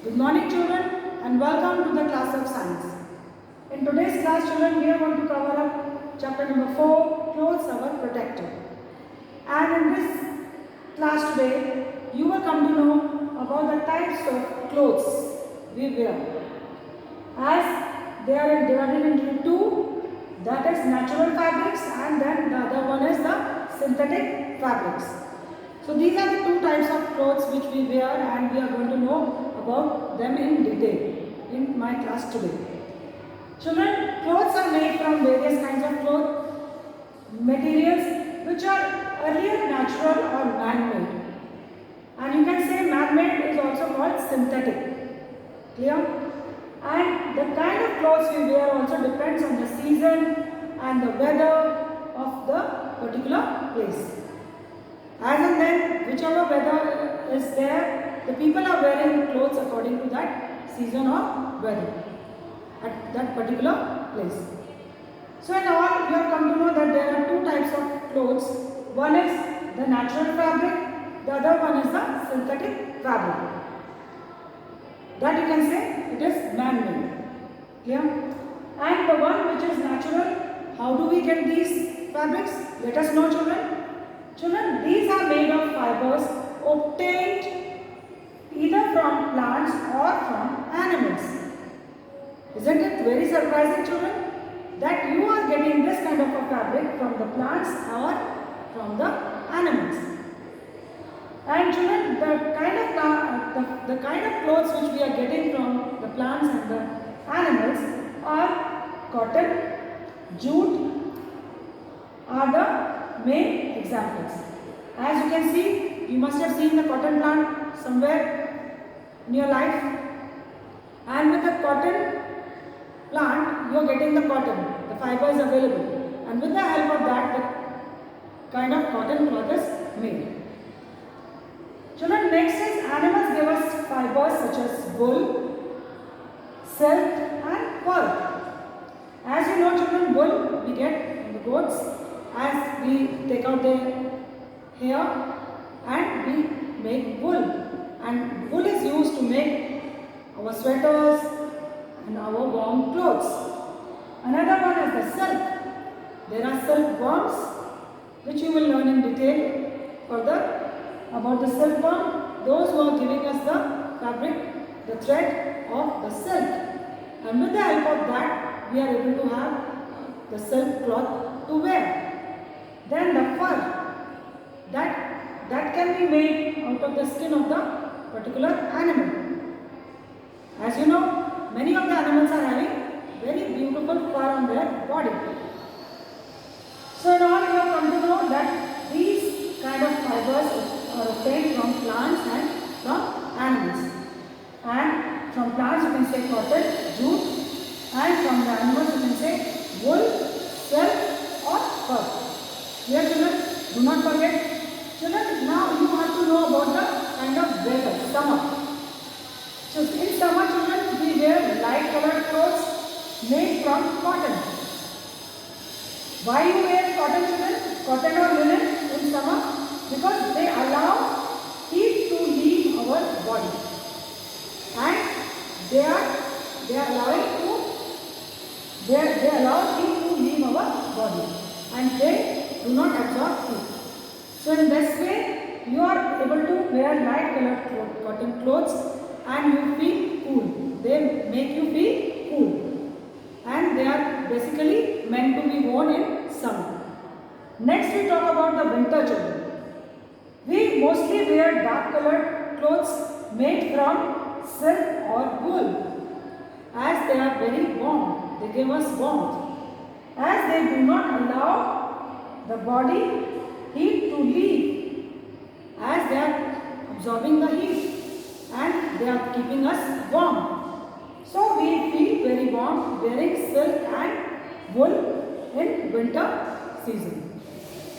Good morning children and welcome to the class of science. In today's class children we are going to cover up chapter number 4, Clothes Our Protector. And in this class today you will come to know about the types of clothes we wear. As they are divided into two, that is natural fabrics and then the other one is the synthetic fabrics. So these are the two types of clothes which we wear and we are going to know about them in detail in my class today. Children, clothes are made from various kinds of cloth materials which are earlier natural or man-made. And you can say man-made is also called synthetic. Clear? And the kind of clothes we wear also depends on the season and the weather of the particular place. As and then, whichever weather is there, the people are wearing clothes according to that season or weather at that particular place. So in all, you have come to know that there are two types of clothes. One is the natural fabric, the other one is the synthetic fabric. That you can say it is man-made. Clear? And the one which is natural, how do we get these fabrics? Let us know children. Children, these are made of fibers obtained either from plants or from animals. Isn't it very surprising children that you are getting this kind of a fabric from the plants or from the animals? And children, the kind of clothes which we are getting from the plants and the animals are cotton, jute are the main examples. As you can see, you must have seen the cotton plant somewhere in your life. And with the cotton plant, you are getting the cotton, the fiber is available. And with the help of that, the kind of cotton cloth is made. Children, next is animals give us fibers such as wool, silk and fur. As you know children, wool we get from the goats as we take out their hair and we make wool. And wool is used to make our sweaters and our warm clothes. Another one is the silk. There are silkworms which you will learn in detail further. About the silkworm, those who are giving us the fabric, the thread of the silk. And with the help of that, we are able to have the silk cloth to wear. Then the fur, that can be made out of the skin of the particular animal. As you know, many of the animals are having very beautiful fur on their body. So in all, you have come to know that these kind of fibers are obtained from plants and from animals. And from plants you can say cotton, jute, and from the animals you can say wool, silk or fur. Here children, do not forget. Children, now you have to know about the kind of weather, summer. So in summer children, we wear light colored clothes made from cotton. Why you wear cotton children? Cotton or linen in summer? Because they allow heat to leave our body, and they allow heat to leave our body, and they do not absorb heat. So in this way, you are able to wear light colored cotton clothes, and you feel cool. They make you feel cool, and they are basically meant to be worn in summer. Next, we talk about the winter children. We mostly wear dark colored clothes made from silk or wool as they are very warm. They give us warmth. As they do not allow the body heat to leave as they are absorbing the heat and they are keeping us warm. So we feel very warm wearing silk and wool in winter season.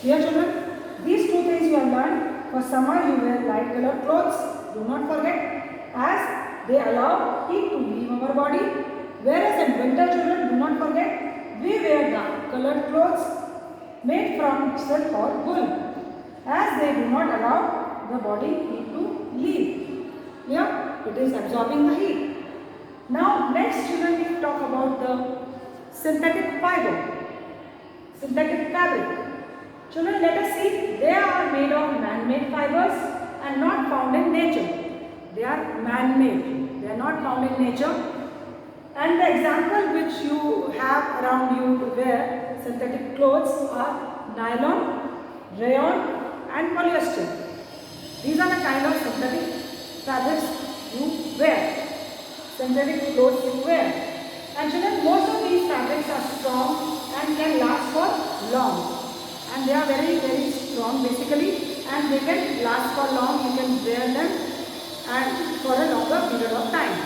Here children, these two things you have learned. For summer you wear light colored clothes, do not forget, as they allow heat to leave our body. Whereas in winter children, do not forget, we wear dark colored clothes made from silk or wool, as they do not allow the body heat to leave. Yeah? It is absorbing the heat. Now next children we talk about the synthetic fiber, synthetic fabric. Children, let us see, they are made of man-made fibers and not found in nature. They are man-made, they are not found in nature. And the example which you have around you to wear synthetic clothes are nylon, rayon and polyester. These are the kind of synthetic fabrics you wear, synthetic clothes you wear. And children, most of these fabrics are strong and can last for long. And they are very, very strong basically, and they can last for long. You can wear them and for a longer period of time.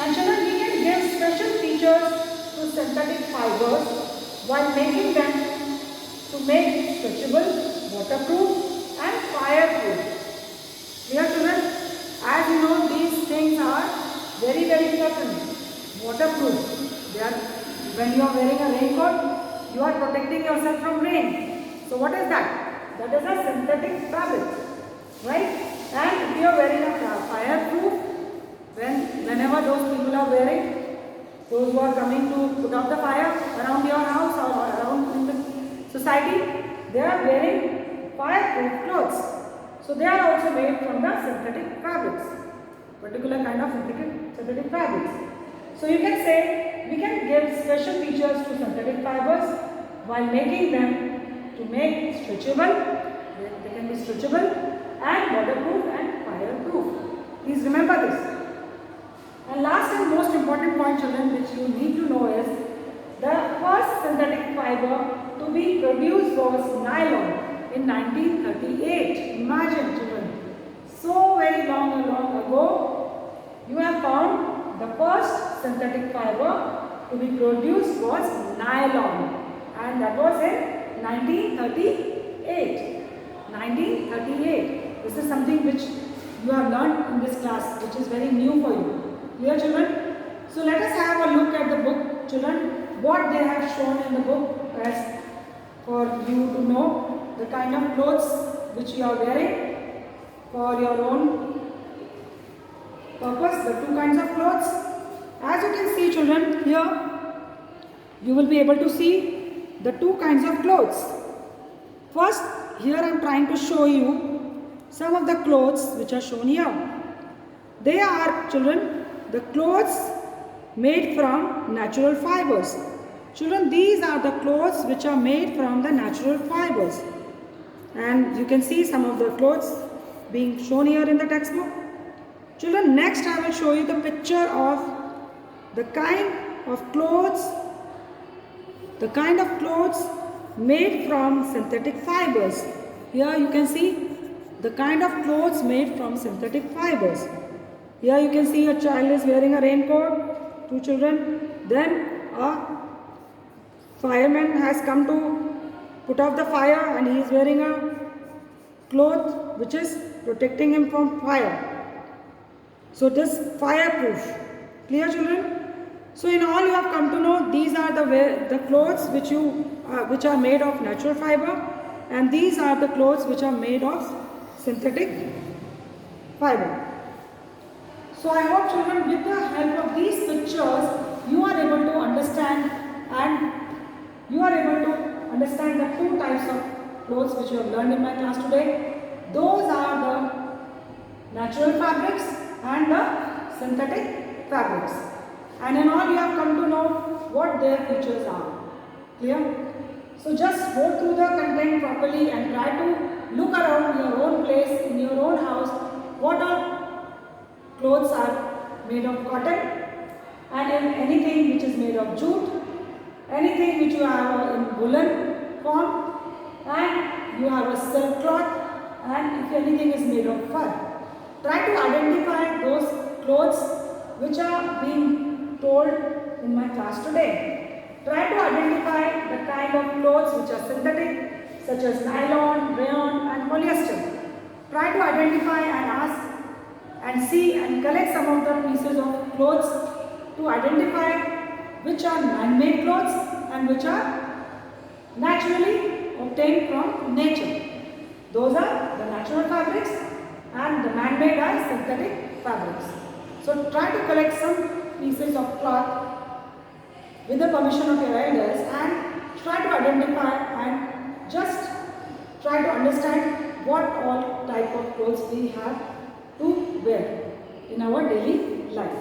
And children, we can give special features to synthetic fibers while making them to make stretchable, waterproof and fireproof. Dear children, as you know, these things are very, very important. Waterproof. They are, when you are wearing a raincoat, you are protecting yourself from rain. So what is that? That is a synthetic fabric, right? And if you are wearing a fireproof, whenever those people are wearing, those who are coming to put out the fire around your house or around in the society, they are wearing fireproof clothes. So they are also made from the synthetic fabrics, particular kind of synthetic fabrics. So you can say, we can give special features to synthetic fibers while making them to make stretchable. They can be stretchable and waterproof and fireproof. Please remember this. And last and most important point, children, which you need to know is the first synthetic fiber to be produced was nylon in 1938. Imagine, children, so very long ago, you have found the first synthetic fiber to be produced was nylon, and that was in 1938. 1938. This is something which you have learned in this class, which is very new for you. Clear, children? So let us have a look at the book, children, what they have shown in the book as for you to know the kind of clothes which you are wearing for your own purpose, the two kinds of clothes. As you can see, children, here you will be able to see the two kinds of clothes. First, here I am trying to show you some of the clothes which are shown here. They are, children, the clothes made from natural fibers. Children, these are the clothes which are made from the natural fibers. And you can see some of the clothes being shown here in the textbook. Children, next I will show you the picture of the kind of clothes made from synthetic fibers. Here you can see the kind of clothes made from synthetic fibers. Here you can see a child is wearing a raincoat, two children. Then a fireman has come to put out the fire and he is wearing a cloth which is protecting him from fire. So this fireproof. Clear, children? So in all you have come to know these are the clothes which are made of natural fiber, and these are the clothes which are made of synthetic fiber. So I hope, children, with the help of these pictures you are able to understand the two types of clothes which you have learned in my class today. Those are the natural fabrics and the synthetic fabrics. And in all you have come to know what their features are. Clear? So just go through the content properly and try to look around your own place, in your own house, what all clothes are made of cotton, and in anything which is made of jute, anything which you have in woolen form, and you have a silk cloth, and if anything is made of fur. Try to identify those clothes which are being told in my class today. Try to identify the kind of clothes which are synthetic, such as nylon, rayon and polyester. Try to identify and ask and see and collect some of the pieces of clothes to identify which are man-made clothes and which are naturally obtained from nature. Those are the natural fabrics, and the man-made made as synthetic fabrics. So try to collect some pieces of cloth with the permission of your elders and try to identify and just try to understand what all type of clothes we have to wear in our daily life.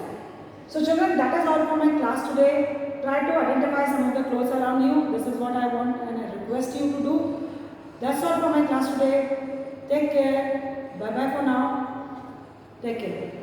So children, that is all for my class today. Try to identify some of the clothes around you. This is what I want and I request you to do. That's all for my class today. Take care. Bye bye for now. Take care.